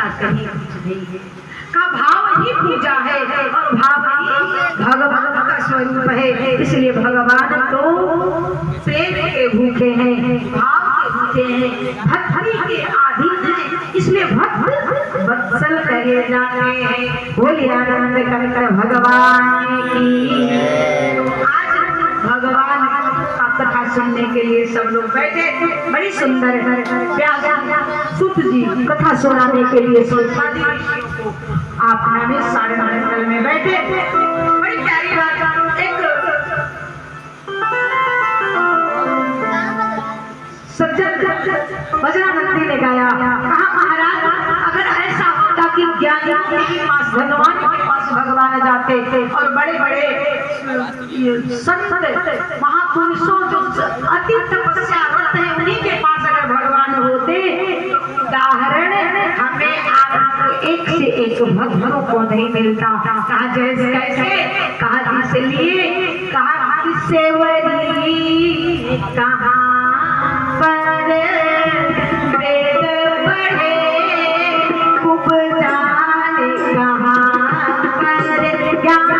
ऐसा कहीं कुछ नहीं है। का भाव ही पूजा है और भाव ही भगवान का स्वरूप है। इसलिए भगवान तो प्रेम के भूखे हैं, भाव के भूखे हैं, भक्ति के आधीन हैं। इसलिए भक्त वत्सल कहे जाते हैं। बोलिए आनंद कर कर भगवान की। आज भगवान का कथा सुनने के लिए सब लोग बैठे। बड़ी सुंदर सुत जी कथा सुनाने के लिए आप हमें सारे मंडल में बैठे। बड़ी प्यारी बात। एक सज्जन वज्रानंदी ने गाया, कहा महाराज अगर ऐसा होता कि ज्ञानी के पास भगवान के पास भगवान जाते और बड़े बड़े संत महापुरुषों जो अति तपस्यारत हैं उन्हीं के पास अगर भगवान होते, उदाहरण हमें आपको एक से एक भक्तों को नहीं मिलता। कहा जैसे कैसे? कहा इसलिए कहा किससे वरी कहाँ पर वेद पढ़े खूब जाने कहाँ पर ज्ञान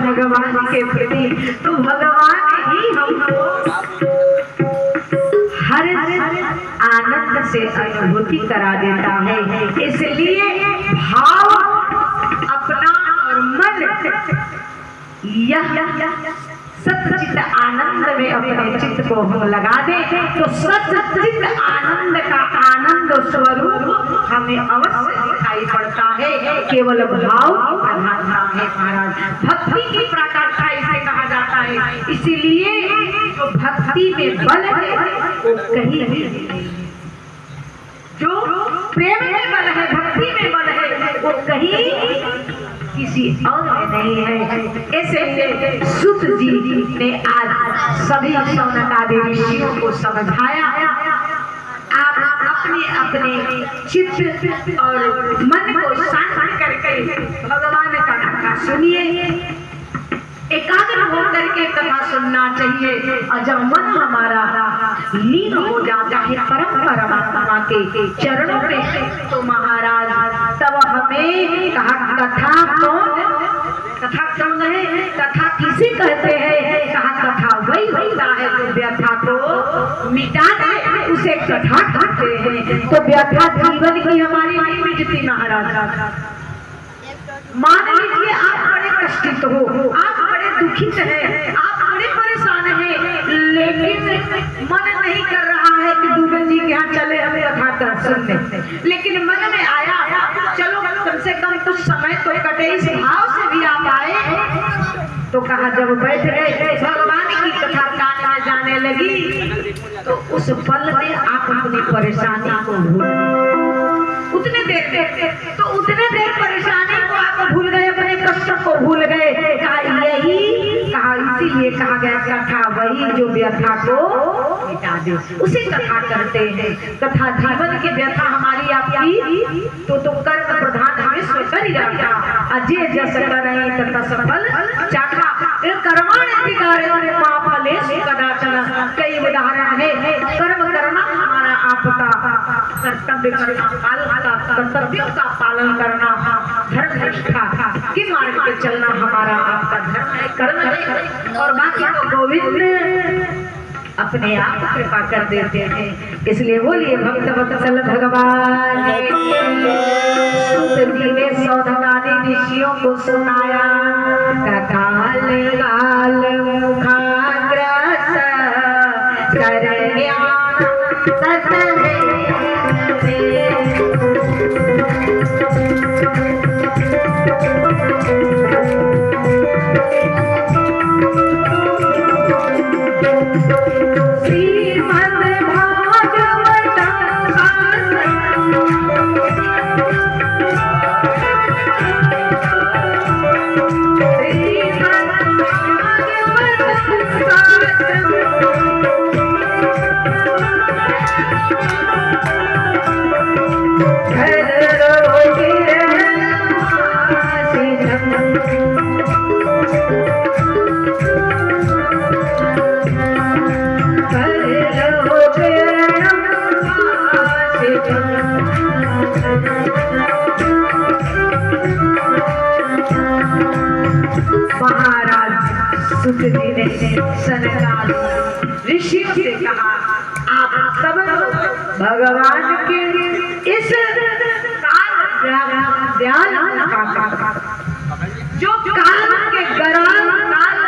भगवान के प्रति तो भगवान ही हमको हर आनंद से अनुभूति करा देता है। इसलिए भाव अपना और मन यह सच्चित आनंद में अपने चित्त को हम लगा दे तो सच्चित आनंद का आनंद स्वरूप हमें अवश्य दिखाई पड़ता है। केवल भाव की प्रधानता है महाराज। भक्ति की पराकाष्ठा इसे कहा जाता है। इसीलिए जो भक्ति में बल है वो कहीं नहीं, जो प्रेम में बल है, भक्ति में बल है, वो कहीं किसी और में नहीं है। ऐसे सुत जी ने आज सभी शौनकादि ऋषियों को समझाया। आप अपने अपने चित्त और मन को शांत करके भगवान का कथा सुनिए। एकाग्र होकर के कथा सुनना चाहिए और जब मन हमारा लीन हो जाता है परम परमात्मा के चरणों में तो महाराज तब हमें कहा कथा कौन है, कथा किसे कहते हैं? कहा कथा वही होता है जो व्यथा को मिटा दे उसे कथा कहते हैं। तो व्यथा जीवन की हमारी नहीं मिटती महाराज। मान लीजिए आप बड़े कष्टित हो, आप बड़े दुखित हैं, आप बड़े परेशान हैं, लेकिन मन नहीं कर रहा है कि दुबे जी के यहाँ चले हम कथा सुनने, लेकिन मन में आया चलो कम से कम कुछ समय तो कटे, इस भाव से भी आप आए। तो कहा जब बैठ गए भगवान की कथा कान में जाने लगी तो उस पल में आप अपनी परेशानी को भूल उतने देर परेशानी को आप भूल गए, अपने कष्ट को भूल वही जो व्यथा को मिटा दे, उसे कथा करते हैं। कथा जीवन की व्यथा हमारी आपकी तो कर्म प्रधान विश्व कर रखा, अजय जस करें तथा सफल चाखा। कर्माण अधिकारे पापलेषु कदाचन, कई उदाहरण है। कर्म करना हमारा आपका कर्तव्य करना, कर्तव्यों का पालन करना, धर्म निष्ठा के मार्ग पे चलना हमारा आपका धर्म है, कर्म है। और बाकी तो गोविंद अपने आप कृपा कर देते हैं। इसलिए बोलिए भक्त वत्सल भगवान। सुत जी ने सौधगानी ऋषियों को सुनाया, काल काल मुखाग्रस कर ज्ञान सत है। सुत जी ने सनकादि ऋषियों से कहा, आप सब भगवान के इस जो काल के गराल काल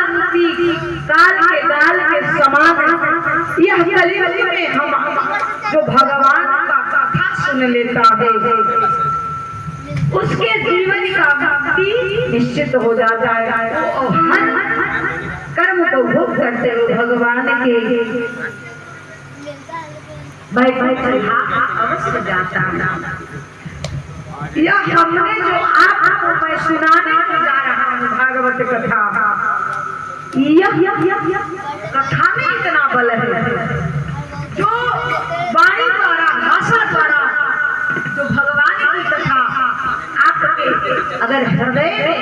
के गाल के समान, यह कलियुग में हम जो भगवान का कथा सुन लेता है उसके जीवन का मुक्ति निश्चित हो जाता है। और हर कर्म को भोग करते हो भगवान के अवश्य जाता है। यह हमने जो आपको मैं सुनाने को जा रहा हूँ भागवत कथा, यह कथा में इतना बल है जो वाणी द्वारा भाषा द्वारा जो भगवान की कथा आपके अगर हृदय में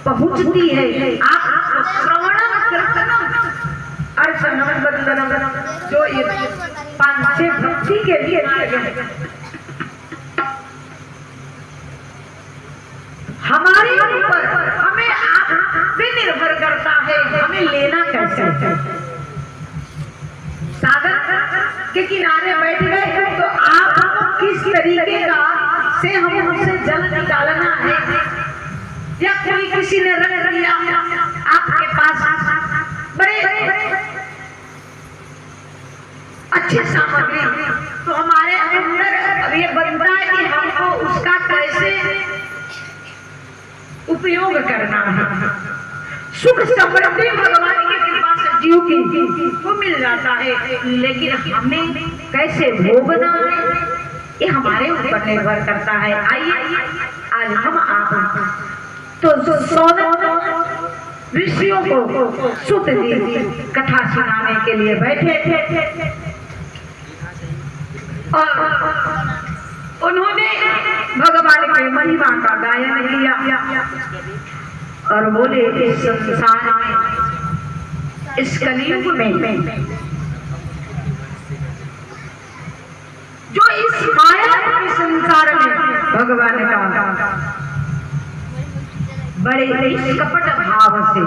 पहुंचती है, आप श्रवणम कीर्तनम अर्चनम वंदनम जो ये 5-6 भक्ति के लिए हमारे ऊपर हमें आप पे निर्भर करता है, हमें लेना कैसे है। सागर के किनारे बैठ गए तो आप किस तरीके का से हमें उससे जल निकालना है, या कोई किसी ने रख दिया आपके पास बड़े अच्छे सामग्री, तो हमारे अंदर अब ये बनता है कि हमको उसका कैसे उपयोग करना है। सुख समृद्धि भगवान की कृपा से जीव की को मिल जाता है, लेकिन हमें कैसे भोगना है ये हमारे ऊपर निर्भर करता है। आइए आज हम आप तो ऋषियों को सुत जी कथा सुनाने के लिए बैठे थे और उन्होंने भगवान के महिमा का गायन किया और बोले इस संसार में, इस कलयुग में जो इस माया के संसार में भगवान का बड़े कपट भाव से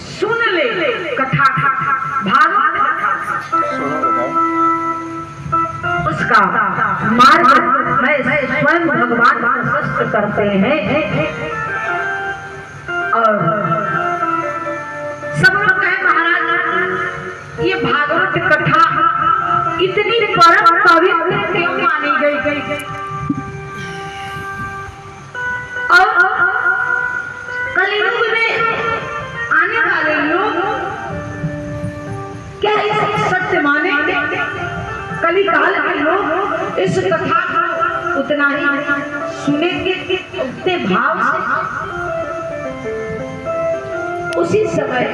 सुन ले कथा भागवत उसका मार्ग में स्वयं भगवान प्रशस्त करते हैं। और सब लोग कहे महाराज ये भागवत कथा इतनी परम पवित्र क्यों मानी गई, और कलयुग में आने वाले लोग क्या इसे सत्य मानेंगे? कलिकाल के लोग इस कथा को उतना ही सुनेंगे उतने भाव से उसी समय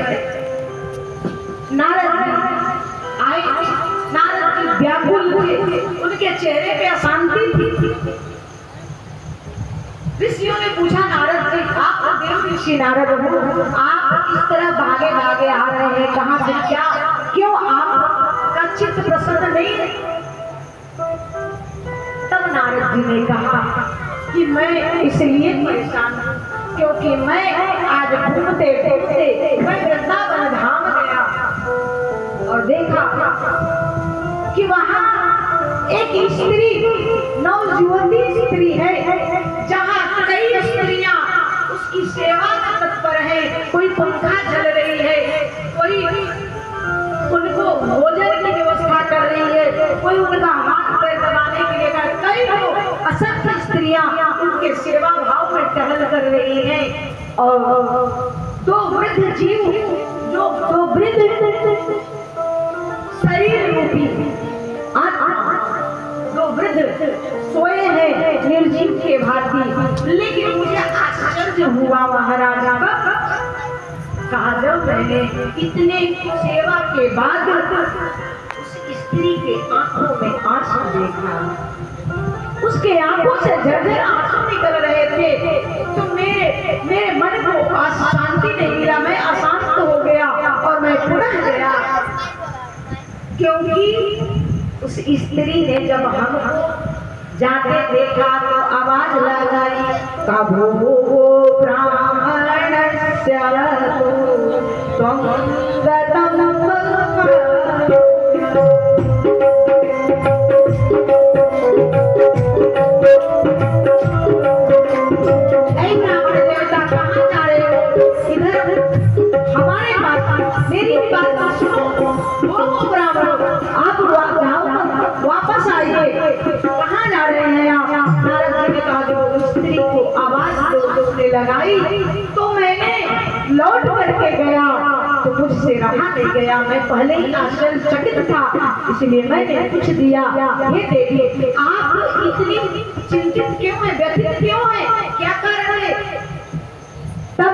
नारद जी आए। नारद जी व्याकुल थे, उनके चेहरे पे अशांति थी। ऋषियों ने पूछा, नारद जी आप तो देव ऋषि नारद हो, आप इस तरह भागे भागे आ रहे हैं, कहाँ से, क्या, क्यों आपका चित्त प्रसन्न नहीं है? तब नारद जी ने कहा कि मैं इसलिए परेशान हूँ क्योंकि मैं आज घूमते फिरते मैं वृंदावन धाम गया और देखा कि वहाँ एक स्त्री, नवयुवती स्त्री है, जहाँ कई स्त्रियां उसकी सेवा में तत्पर है। कोई पंखा चल रही है, कोई उनको भोजन की व्यवस्था कर रही है, कोई उनका हाथ पैर दबाने के लिए कर, कई लोग असंख्य स्त्रियां उनके सेवा भाव में टहल कर रही हैं। और दो वृद्ध जीव, जो दो वृद्ध शरीर रूपी दो वृद्ध सोए हैं निर्जीव के भांति। लेकिन मुझे आश्चर्य हुआ महाराज, कहा जब मैंने इतने सेवा के बाद उस स्त्री के आंखों में आंसू देखा, उसके आंखों से झरझर आंसू निकल रहे थे, तो मेरे मन को शांति नहीं मिला, मैं अशांत हो गया और मैं पुनः गया। क्योंकि उस स्त्री ने जब हमको जाते देखा तो आवाज लगाई, कभो ब्राह्मणस्य त्वं गतं वापस आइए, कहाँ जा रहे हैं आप? नारद जी ने कहा जब स्त्री को आवाज उसने लगाई तो मैंने लौट करके गया तो मुझसे रहा नहीं गया। मैं पहले ही आश्चर्यचकित था, इसलिए मैंने पूछ दिया, ये देखिए आप इतनी चिंतित क्यों है, व्यथित क्यों है, क्या कारण है? तब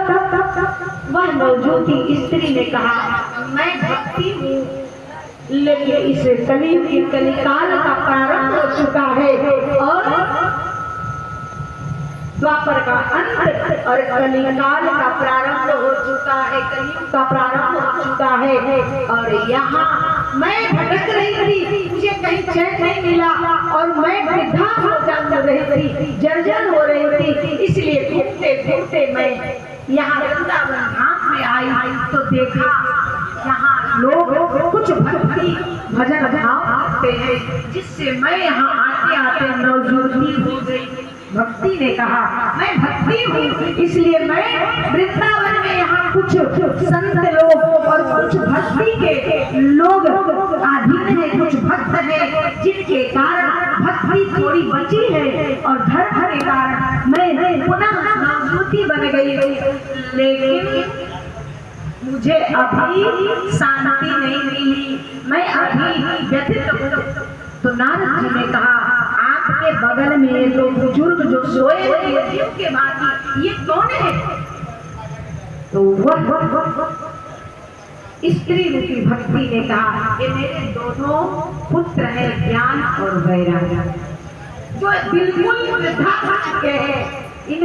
वह नवज्योति स्त्री ने कहा, मैं भक्ति हूँ, लेकिन इस कलिकाल का प्रारंभ हो चुका है और द्वापर का अंत और कलिकाल का प्रारंभ हो चुका है, कलयुग का प्रारंभ हो चुका है। और यहाँ मैं भटक रही थी, मुझे कहीं चैन नहीं मिला और मैं वृद्धा हो जा रही थी, जर्जर हो रही थी, इसलिए घूमते घूमते मैं यहाँ वृंदावन धाम में आई तो देखा यहाँ लोग कुछ भक्ति भजन भाव करते हैं, जिससे मैं यहाँ आते आते नवजुवती हो गई। भक्ति ने कहा, मैं भक्ति हूँ, इसलिए मैं वृंदावन में यहाँ कुछ संत लोग और कुछ भक्ति के लोग अधीन है, कुछ भक्त है, जिनके कारण भक्ति थोड़ी बची है और धर्म के कारण मैं पुनः नवजुवती बन गई। लेकिन मुझे अभी शांति नहीं मिली, मैं अभी व्यथित हूँ। तो नारद जी ने कहा, आपके बगल में ये दो बुजुर्ग जो सोए हैं के बाद ये कौन है? तो वह स्त्री रूपी भक्ति ने कहा, ये मेरे दोनों पुत्र हैं, ज्ञान और वैराग्य, जो बिल्कुल वृद्धा हो चुके हैं। इन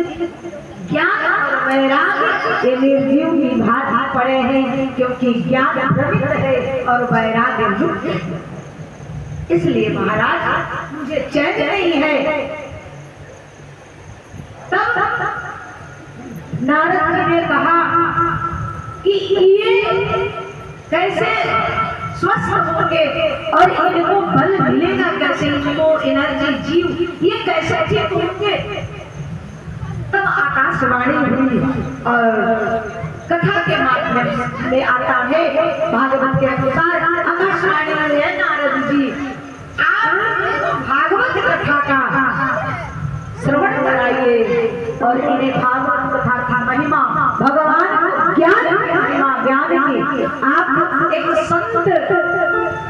ज्ञान और वैराग्य ये निर्जीव की भांति पड़े हैं, क्योंकि ज्ञान प्रवित है और वैराग्य लुप्त है। इसलिए महाराज मुझे चैन नहीं है। तब नारद जी ने कहा कि ये कैसे स्वस्थ होंगे और इनको बल मिलेगा कैसे, इनको एनर्जी, जीव ये कैसे ठीक होंगे? तब आकाशवाणी हुई और कथा के माध्यम में आता है, भागवत के अनुसार आकाशवाणी में है, नारद जी आप भागवत कथा का श्रवण कराइए और इन्हें भागवत कथा का महिमा, भगवान ज्ञान महिमा, ज्ञान की आप एक संत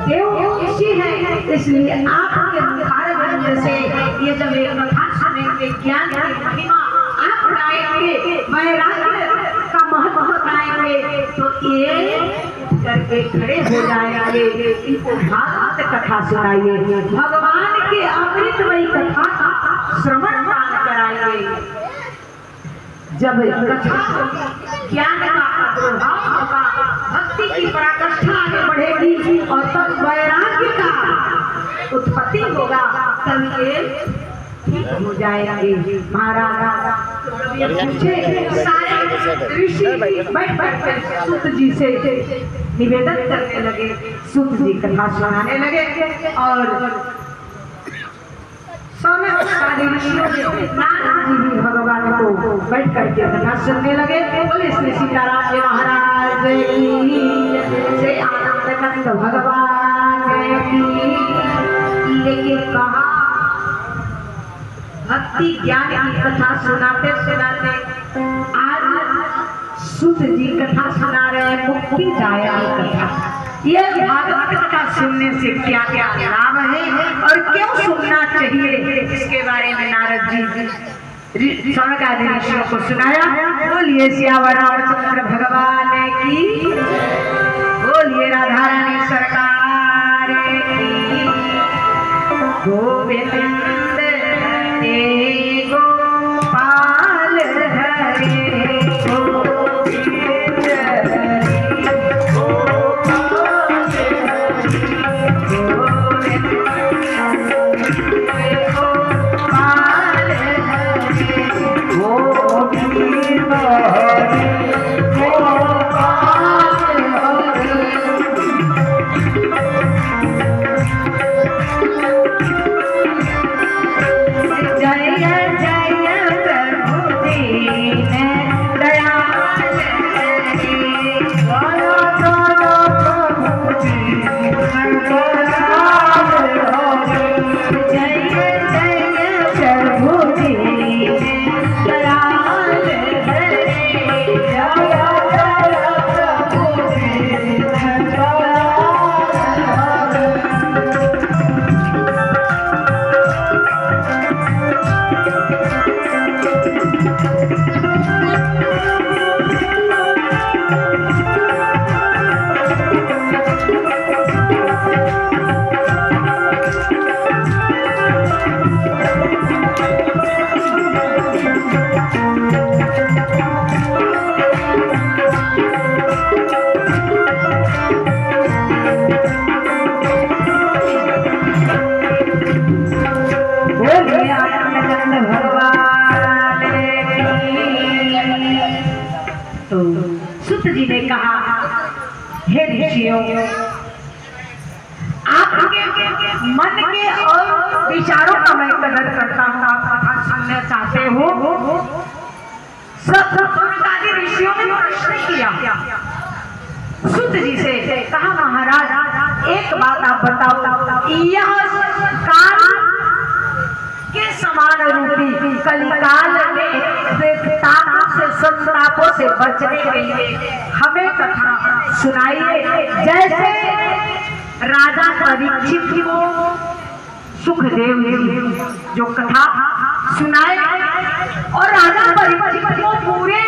देव ऋषि हैं, इसलिए आपके मुखारविंद से ये जब एक कथा सुनेंगे, ज्ञान की महिमा आप बताएंगे, वैराग्य का महत्व बताएंगे, आएंगे तो ये करके खड़े हो जाएंगे, इनको भागवत कथा सुनाइए, भगवान के अमृतमयी कथा का श्रवण पान कराइए। जब कथा ज्ञान का प्रभाव होगा, भक्ति की पराकाष्ठा आगे बढ़ेगी और तब वैराग्य का उत्पत्ति होगा, तब ये ठीक हो जाएंगे। महाराज सारे ऋषि बैठ कर सूत जी से निवेदन करने लगे, सूत जी कथा सुनाने लगे और सारे ऋषियों ने नारद जी भी भगवान को बैठ करके कथा सुनने लगे। बोले श्री सीताराम जी महाराज की जय, आनंद कंद भगवान की। लेकिन कहा भक्ति ज्ञान की कथा सुनाते सुनाते आज सूत जी कथा सुना रहे हैं मुक्ति दायक कथा। ये भागवत कथा सुनने से क्या क्या लाभ है और क्यों सुनना चाहिए, इसके बारे में नारद जी सौनकादि ऋषियों को सुनाया। बोलिए सियावर रामचंद्र भगवान की, बोलिए राधा रानी सरकार की। गोविंद गोपाल हरे गोविंद जी ने कहा, हे ऋषियों, आपके मन के और विचारों का मैं कदर करता हूँ, आप कथा सुनना चाहते हो। सब ऋषियों ने प्रश्न किया, सूत जी से कहा, महाराज एक बात आप बताओ, यह काल के समान रूपी कलिकाल में से संतापों से बचने के लिए हमें कथा सुनाइए। जैसे राजा परीक्षित को सुखदेव जी जो कथा सुनाए और राजा परीक्षित को पूरे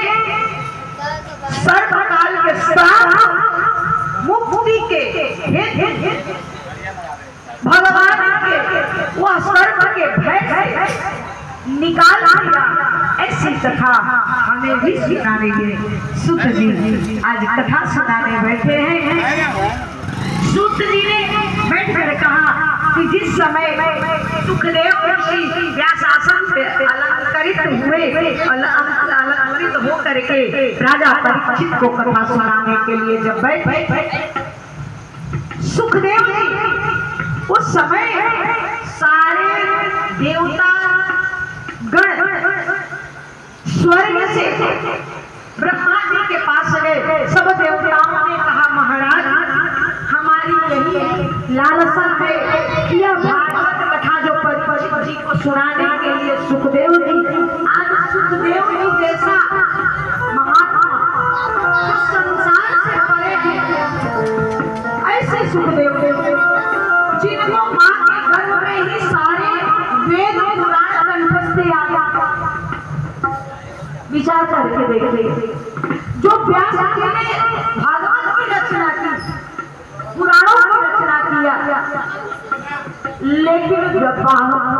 सर्वकाल के साथ मुक्ति के भगवान के वह सर्व के भय से निकाल दिया, ऐसी कथा हमें भी सुनाने के सूत जी आज कथा सुनाने बैठे हैं। सूत जी ने बैठकर कहा कि जिस समय सुखदेव ऋषि व्यासासन से अलंकृत हुए, अलंकृत होकर के राजा परीक्षित को कथा सुनाने के लिए जब बैठे, सुखदेव जी उस समय सारे देवता गण स्वर्ग से ब्रह्मा जी के पास गए। सब देवताओं ने कहा, महाराज हमारी यही लालसा है कि यह भागवत कथा जो परीक्षित जी को सुनाने के लिए सुखदेव जी, आज सुखदेव जी जैसा महात्मा जो संसार से परे हैं, ऐसे सुखदेव जिनको मां के गर्भ में ही सारे वेद पुराण कंठस्थ याद, विचार करके देखते जो व्यास जी ने भागवत की रचना की, पुराणों की रचना किया, लेकिन जब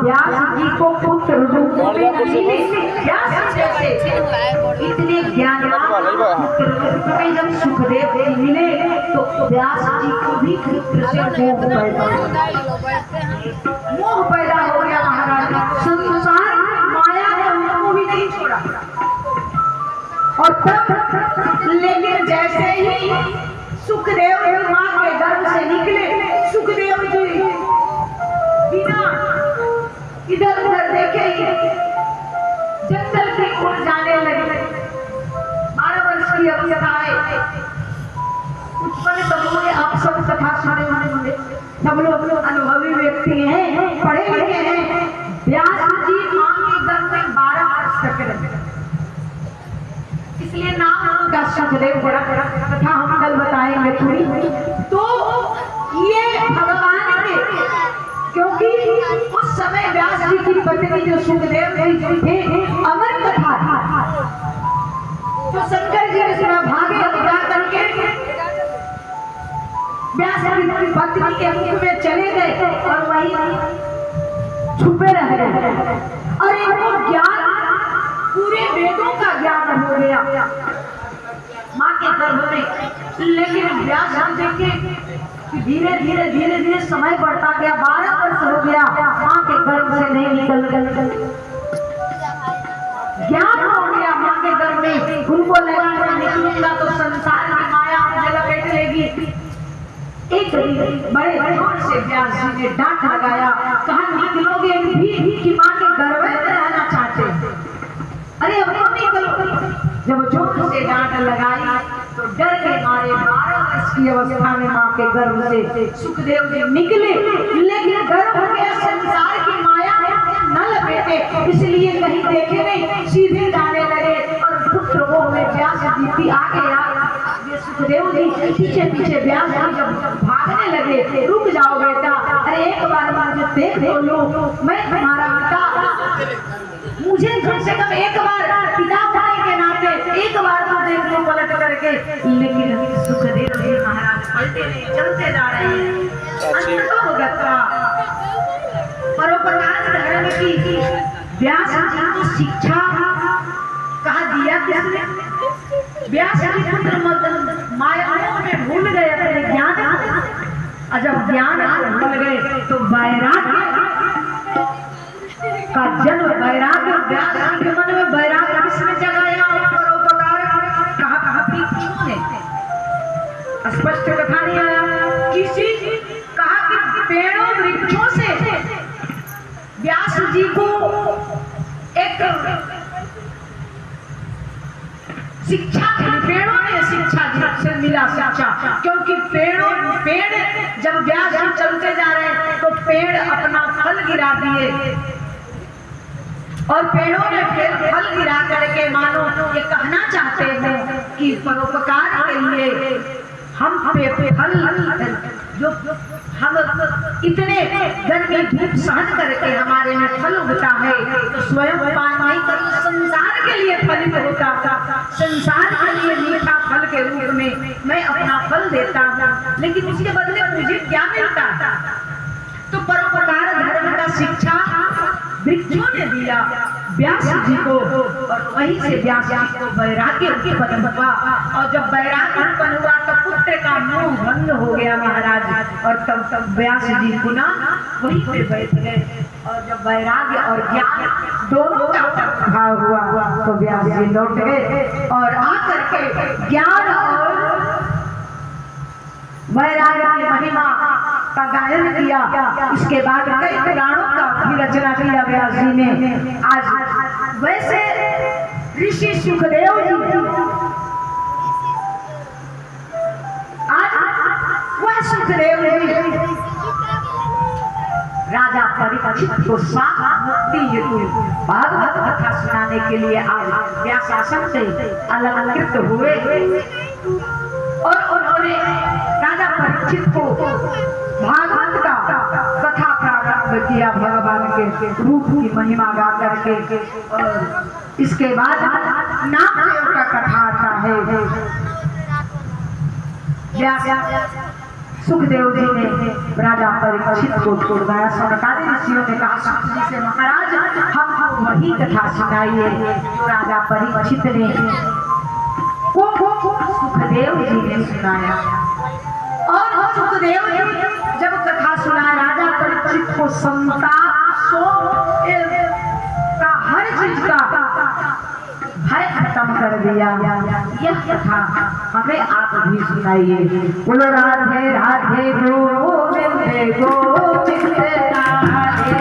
व्यास जी को पुत्र रूप में मिले, व्यास जैसे इतने ज्ञानवान पुत्र रूप में जब सुखदेव जी मिले तो व्यास जी को भी पुत्र से मोह पैदा हो गया। महाराज संसार माया ने उनको भी नहीं छोड़ा। और तब लेकिन जैसे ही सुखदेव जी मां के गर्भ से निकले, सुखदेव जी बिना इधर उधर देखे जंगल की ओर जाने लगे। 12 वर्ष की अवस्था है। उत्पन्न तब ने आप सब कथा सुने होंगे, सब लोग अनुभवी व्यक्ति हैं, पढ़े लिखे हैं। व्यास जी मां के गर्भ में 12 वर्ष तक रहे, इसलिए नाम उनका सुखदेव बड़ा कथा हम कल बताएंगे थोड़ी। तो ये भगवान के, क्योंकि उस समय व्यास जी की पत्नी जो सुखदेव जी थे अमर कथा तो शंकर जी ने सुना, भागे जा करके व्यास जी की पत्नी के मुख में चले गए और वही छुपे रह गए। और इनको ज्ञान, पूरे वेदों का ज्ञान हो गया माँ के गर्भ में। लेकिन व्यास जी देखे धीरे धीरे धीरे धीरे समय बढ़ता गया, 12 वर्ष हो गया, माँ के गर्भ से नहीं निकल ज्ञान हो गया माँ के गर्भ में। उनको लगा मैं निकलूंगा तो संसार की माया मुझे लपेट लेगी। एक बड़े जोर से व्यास जी ने डांट लगाया, कहा निकलोगे भी कि माँ के गर्भ में रहना चाहते? अरे अब तो निकलो। जब जोर से डांट लगाई तो डर के मारे 12 वर्ष की अवस्था में माँ के गर्भ से सुखदेव जी निकले, लेकिन गर्भ के संसार की माया न लपेटे, इसलिए कहीं देखे नहीं, सीधे जाने लगे। और पुत्र वो में व्यास जी भी आ गया। ये सुखदेव जी पीछे पीछे व्यास जी जब भागने लगे, रुक जाओ बेटा, अरे एक बार मुझे देख लो, मैं तुम्हारा पिता, मुझे कम से कम एक बार पिता होने के नाते एक बार तो देख लो पलट करके। लेकिन सुखदेव जी महाराज पलटे नहीं, चलते जा रहे हैं। परोपकार धर्म की व्यास जी को शिक्षा कहा दिया किसने? व्यास जी पुत्र माया में भूल गए अपने ज्ञान, और जब ज्ञान भूल गए तो वैराग्य का जन्म, वैराग्य व्यास जी के मन में वैराग्य किसने जगाया? परोपकार कहा किसने? स्पष्ट कथा नहीं आया। किसी कहा कि पेड़ों वृक्षों से व्यास जी को एक शिक्षा, पेड़ों ने शिक्षा से मिला शिक्षा, क्योंकि पेड़ जब व्यास जी चलते जा रहे हैं तो पेड़ अपना फल गिरा दिए, और पेड़ों ने फिर फल गिरा करके मानो ये कहना चाहते हैं कि परोपकार के लिए हम पे फल, जो हम इतने गर्मी धूप सहन करके हमारे में फल उगता है, तो स्वयं पान नहीं कर संसार के लिए फलित होता था, संसार के लिए मीठा फल के रूप में मैं अपना फल देता हूँ, लेकिन उसके बदले मुझे क्या मिलता था? तो परोपकार धर्म का शिक्षा वृक्षों ने दिया व्यास जी को, और वहीं से व्यास जी को वैराग्य उत्पन्न हुआ। और जब वैराग्य उत्पन्न हुआ तो पुत्र का मोह भंग हो गया महाराज, और तब व्यास जी पुनः वहीं पे बैठ गए। और जब वैराग्य और ज्ञान दोनों का प्रभाव हुआ तो व्यास जी लौट गए और आकर के ज्ञान और वैराग्य की महिमा का गायन किया। इसके बाद कई पुराणों का भी रचना किया व्यास जी ने। आज वैसे ऋषि सुखदेव जी, आज वह सुखदेव जी राजा परीक्षित को मुक्ति हेतु भागवत कथा सुनाने के लिए आज व्यासासन से अलंकृत हुए, और उन्होंने राजा परीक्षित को भागवत का कथा प्रारंभ किया, भगवान के रूप की महिमा गा करके। और इसके बाद नामदेव का कथा आता है। है। सुखदेव जी ने राजा परीक्षित को छोड़वाया। सनकादि ऋषियों ने कहा सुख जी से, महाराज हमको वही कथा सुनाइए जो राजा परीक्षित ने सुखदेव जी ने सुनाया। और सुखदेव जी जब कथा सुना राजा परीक्षित को संताप का हर चीज का भय खत्म कर दिया। यह कथा हमें आप भी सुनाइए। बोलो राधे राधे गोविंद गोविंद राधे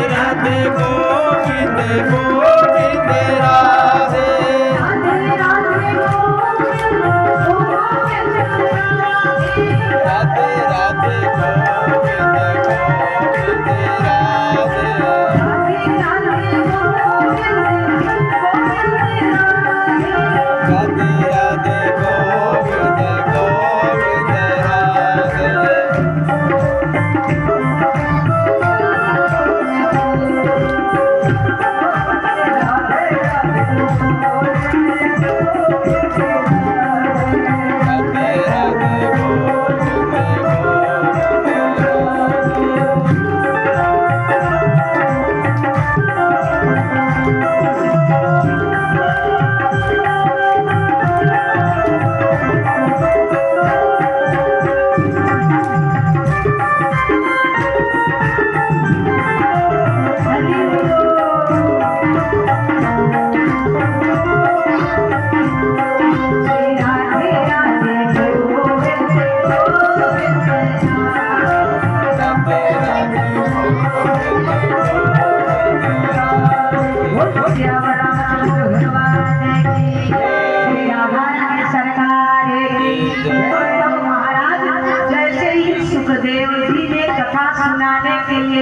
राधे गोविंद गोविंद राधे राधे राधे गोविंद गोविंद राधे राधे राधे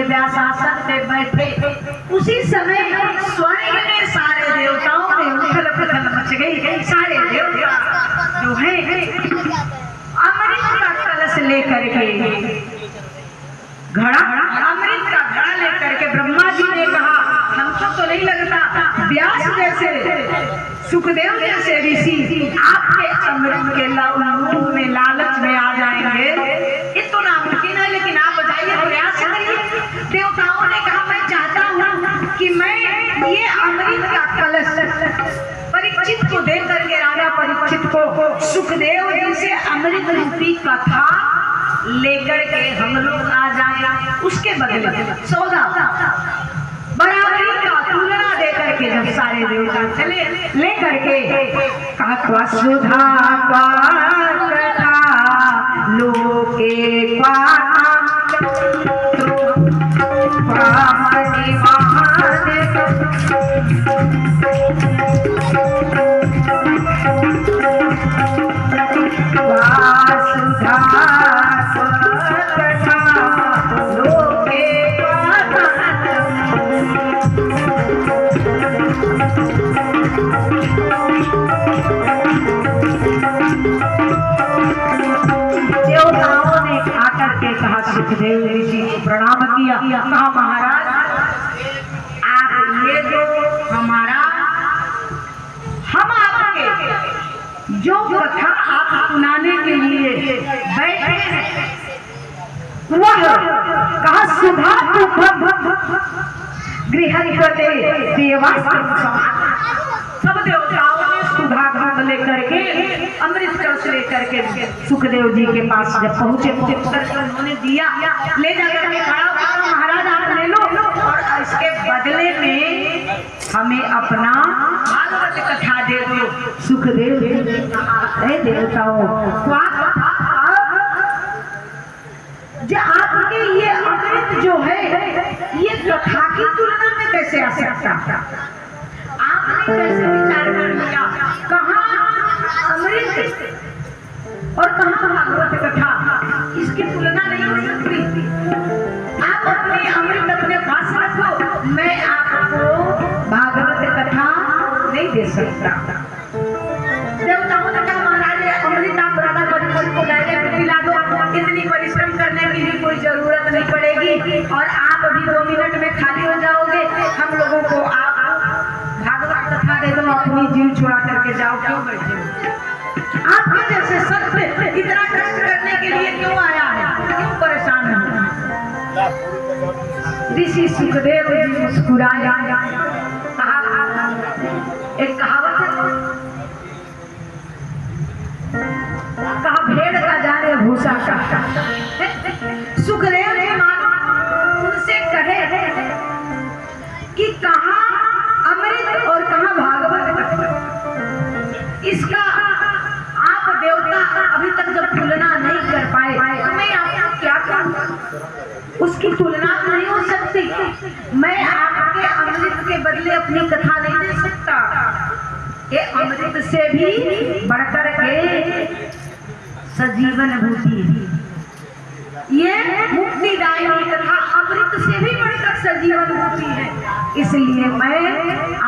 व्यासासन में बैठे उसी समय स्वर्ग में सारे देवताओं में उथल पुथल मच गई। सारे देवता जो है अमृत का कलश लेकर के घड़ा अमृत का घड़ा लेकर के ब्रह्मा जी ने कहा हमको तो नहीं लगता व्यास जैसे सुखदेव जैसे ऋषि आपके अमृत के मुंह में लालच में आ जाएंगे। ये तो नामुमकिन है, लेकिन आप बताइए प्रयास करिए। देवताओं ने कहा मैं चाहता हूँ कि मैं ये अमृत का कलश परीक्षित को दे करके राजा परीक्षित को सुखदेव जी से अमृत रूपी कथा लेकर के हम लोग आ जाए। उसके बदले सौदा बराबरी का तुलना दे करके जब सारे देवता चले ले करके कहा सुधा कथा लोके सुखदेव ऋषि को प्रणाम किया। कहा महाराज आप ये जो हमारा हम आपके जो कथा आप सुनाने के लिए बैठे हैं वह कहा सुधा गृहपते देवा सब देवताओं ने सुधा घाट लेकर के अमृत कलश लेकर के सुखदेव जी के पास जब पहुंचे उन्होंने दिया। ले जाकर के खड़ा महाराज आप ले लो और इसके बदले में हमें अपना भागवत कथा दे दो। सुखदेव जी देवताओं आपके ये अमृत जो है ये कथा की तुलना में कैसे आ सकता? आपने कैसे विचार कर लिया? कहाँ अमृत और कहाँ भागवत कथा, इसकी तुलना नहीं हो सकती। आप अपने अमृत अपने पास रखो, मैं आपको भागवत कथा नहीं दे सकता। देवताओं ने कहा महाराज अमृत आप राधा परीक्षित को डायरेक्ट पिला दो, इतनी परिश्रम करने की भी कोई जरूरत नहीं पड़ेगी और आप अभी 2 मिनट में खाली हो जाओगे। हम लोगों को आप भागवत कथा दे दो, अपनी जीव छुड़ा करके जाओ, क्यों बैठे हो? आपके जैसे सत्य इतना कष्ट करने के लिए क्यों आया है, क्यों परेशान है? ऋषि सुखदेव जी मुस्कुराए। एक कहावत है, कहा भेड़ का जाने भूसा का। सुखदेव जी उनसे कहे कि कहाँ अमृत और कहाँ भागवत, इसका आप देवता अभी तक जब तुलना नहीं कर पाए तो मैं आपको क्या कहूँ? उसकी तुलना नहीं हो सकती। मैं आपके अमृत के बदले अपनी कथा नहीं दे सकता। ये अमृत से भी बढ़कर के सजीवन होती है, ये मुक्तिदायी कथा अमृत से भी बढ़कर सजीवन होती है, इसलिए मैं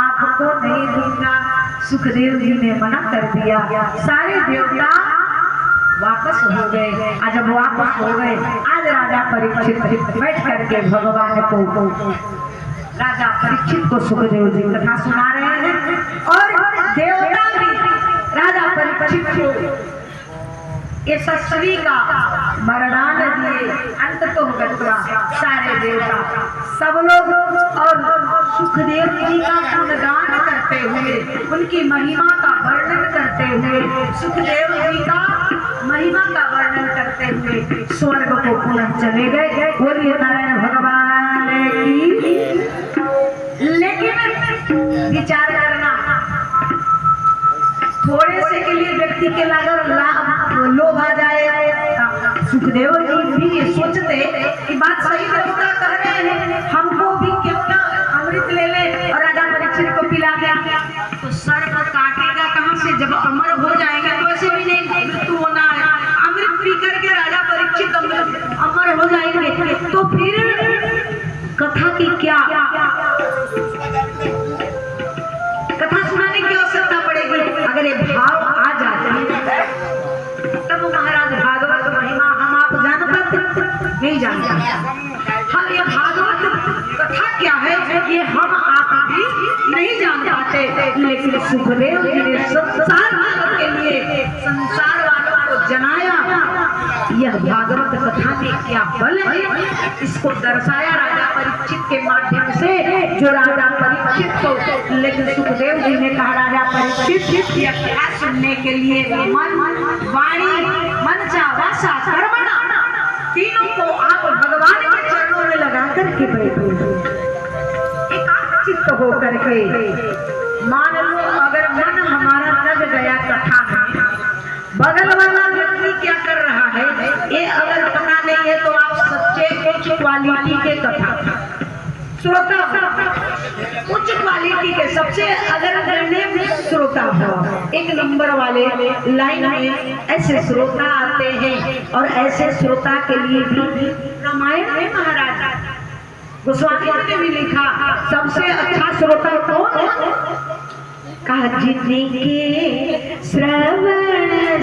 आपको नहीं दूंगा। सुखदेव जी ने मना कर दिया। सारे देवता वापस हो गए। आज जब वापस हो गए, आज राजा परीक्षित बैठ करके भगवान को, राजा परीक्षित को सुखदेव जी कथा सुना रहे हैं और देवता भी राजा परीक्षित को यशस्वी का वरदान दिए। अंत तो गत्वा सारे देवता सब लोग और सुखदेव जी का गुणगान करते हुए, उनकी महिमा का वर्णन करते हुए, सुखदेव जी का महिमा का वर्णन करते हुए स्वर्ग को पुनः चले गए। बोलिए नारायण भगवान की। लेकिन विचार करना, थोड़े से के लिए व्यक्ति के अगर लोभ आ जाए, सुखदेव जी भी ये सोचते कि बात सही देवता कह रहे हैं, हमको भी क्यों ना अमृत ले ले और राजा परीक्षित को पिला दिया, तो सर को काटेगा कहाँ से? जब अमर हो जाएगा तो ऐसे भी नहीं मृत्यु होना है। अमृत पी करके राजा परीक्षित अमर हो जाएंगे तो फिर कथा की क्या, कथा सुनाने की आवश्यकता पड़ेगी। अगर ये भाव आ जाते तब महाराज भागवत महिमा हम आप जान पाते, नहीं जानते। हम ये भागवत कथा क्या है ये हम आप भी नहीं जान पाते, लेकिन सुखदेव जी ने संसार वालों के लिए, संसार वालों को जनाया। यह भागवत कथा में क्या बल है, इसको दर्शाया राजा परीक्षित के माध्यम से, जो राजा परीक्षित को, लेकिन सुखदेव जी ने कहा राजा परीक्षित यह क्या सुनने के लिए मन, वाणी, मनसा, वाचा, कर्मणा तीनों को आप भगवान के चरणों में लगा करके बैठो, एकाग्रचित्त हो करके। मान लो अगर मन हमारा लग गया कथा में, बगल वाला व्यक्ति क्या कर रहा है ये अगर पता नहीं है तो आप सच्चे उच्च क्वालिटी के कथा श्रोता, उच्च क्वालिटी के सबसे अगर श्रोता हो, एक नंबर वाले लाइन में ऐसे श्रोता आते हैं। और ऐसे श्रोता के लिए भी रामायण में महाराज गोस्वामी ने भी लिखा सबसे अच्छा श्रोता कौन? कहा जिनके श्रवण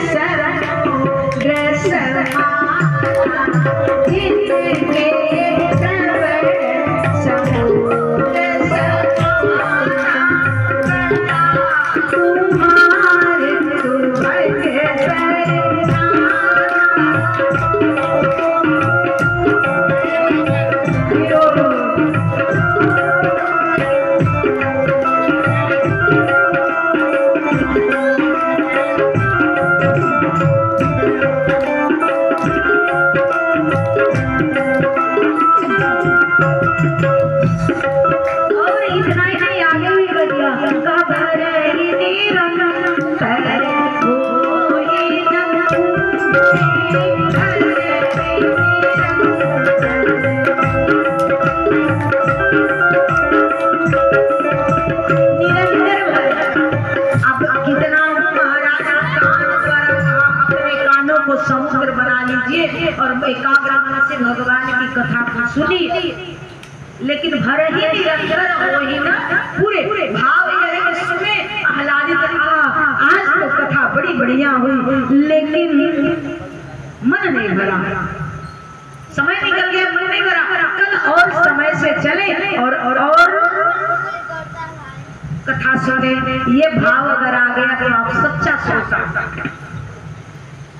समुद्र समान, जिनके श्रवण समुद्र समान, तुम्हारे सुभग समुद्र बना लीजिए और एकाग्र मन से भगवान की कथा को सुनिए, लेकिन भर ही निरंतर हो ही ना, पूरे भाव ये है कि सुने आह्लादित, आज तो कथा बड़ी बढ़िया हुई, लेकिन मन नहीं भरा, समय निकल गया, मन नहीं भरा। कल और समय से चले और कथा सुने, ये भाव अगर आ गया तो आप सच्चा श्रोता।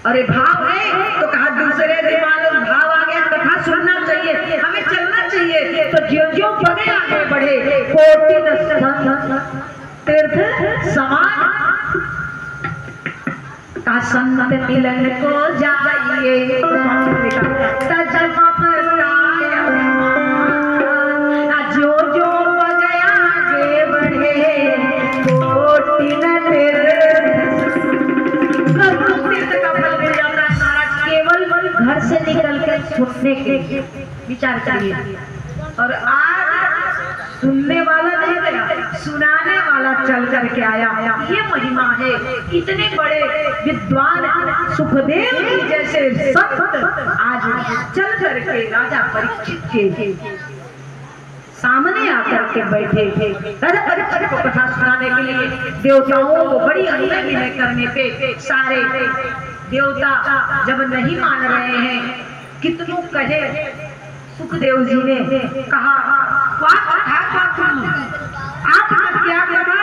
अरे भाव है तो कहा दूसरे दिमाग में भाव आ गया, कथा सुनना चाहिए, हमें चलना चाहिए। तो ज्यों ज्यों बड़े आगे बढ़े, कोटि दर्शन तीर्थ समान का संत मिलन को जाइए, तजब बताया जो जो बगे आगे बढ़े, कोटि तीर्थ का फल मिल जाता है महाराज। केवल घर से निकल कर सुनने के विचार करिए। और आज सुनने वाला नहीं गया, सुनाने वाला चल करके आया। ये महिमा है। इतने बड़े विद्वान सुखदेव जी जैसे संत आज चल करके राजा परीक्षित के सामने आकर के बैठे थे। राजा परीक्षित को कथा सुनाने के लिए देवताओं को बड़ी अनुनय करने पे सारे देवता जब नहीं मान रहे हैं, कितनों कहे, सुखदेव जी ने कहा आप क्या कथा,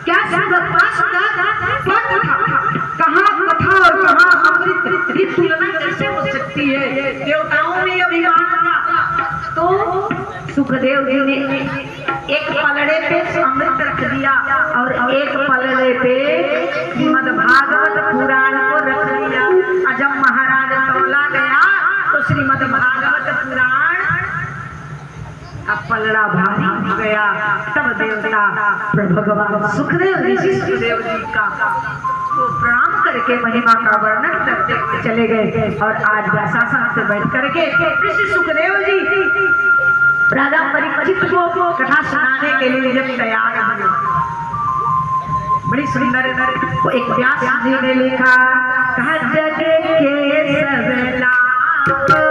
क्या कहाँ कथा और कहाँ अमृत की तुलना कैसे हो सकती है? देवताओं में अभिमान था तो सुखदेव जी ने एक पलड़े पे अमृत रख दिया और एक पलड़े पे श्रीमद् भागवत पुराण को रख दिया। और जब महाराज तौला गया तो श्रीमद् भागवत पुराण अब पलड़ा भारी हो गया। तब देवता भगवान सुखदेव जी का तो प्रणाम करके महिमा का वर्णन करते चले गए। और आज व्यासासन से बैठ करके ऋषि सुखदेव जी राजा परीक्षित को कथा सुनाने के लिए जब तैयार हुए, बड़ी सुंदर वो एक व्यास जी ने लिखा, कहा जग के सब